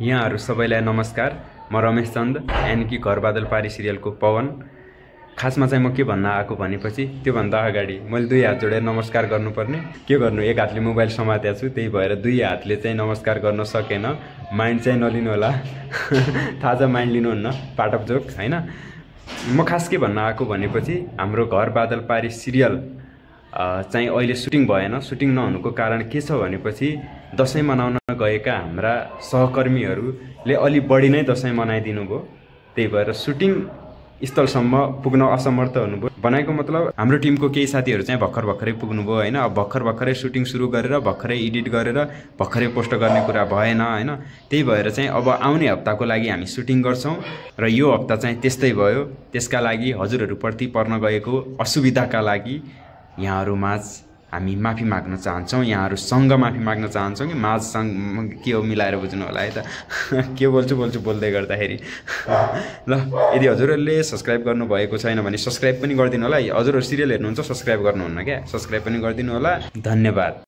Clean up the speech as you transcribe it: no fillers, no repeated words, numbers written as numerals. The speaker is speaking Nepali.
यहाँहरू सबैलाई नमस्कार। म रमेश चन्द यानि घर बादल पारी सिरियलको पवन। खासमा चाहिँ म के भन्न आएको भनेपछि त्योभन्दा अगाडि मैले दुई हात जोडेर नमस्कार गर्नुपर्ने। के गर्नु, एक हातले मोबाइल समातेको छु, त्यही भएर दुई हातले चाहिँ नमस्कार गर्न सकेन। माइन्ड चाहिँ नलिनु होला थाहा छ, माइन्ड लिनुहुन्न, पार्ट अफ जोक हैन। म खास के भन्न आएको भनेपछि हाम्रो घर बादल पारी सिरियल चाहिँ अहिले सुटिङ भएन। सुटिङ नहुनुको कारण के छ भनेपछि दसैँ मनाउन गएका हाम्रा सहकर्मीहरूले अलि बढी नै दसैँ मनाइदिनु भयो। त्यही भएर सुटिङ स्थलसम्म पुग्न असमर्थ हुनुभयो। बनाएको मतलब हाम्रो टिमको केही साथीहरू चाहिँ भर्खरै पुग्नुभयो हैन। अब भर्खरै सुटिङ सुरु गरेर भर्खरै एडिट गरेर भर्खरै पोस्ट गर्ने कुरा भएन हैन। त्यही भएर चाहिँ अब आउने हप्ताको लागि हामी सुटिङ गर्छौं र यो हप्ता चाहिँ त्यस्तै भयो। त्यसका लागि हजुरहरूप्रति पर्न गएको असुविधाका लागि यहाँहरूमाझ हामी माफी माग्न चाहन्छौँ। यहाँहरूसँग माफी माग्न चाहन्छौँ कि माझसँग के हो मिलाएर बुझ्नु होला है त के बोल्छु बोल्दै गर्दाखेरि ल। यदि हजुरहरूले सब्स्क्राइब गर्नुभएको छैन भने सब्स्क्राइब पनि गरिदिनु होला। हजुरहरू सिरियल हेर्नुहुन्छ सब्स्क्राइब गर्नुहुन्न क्या, सब्स्क्राइब पनि गरिदिनु होला। धन्यवाद।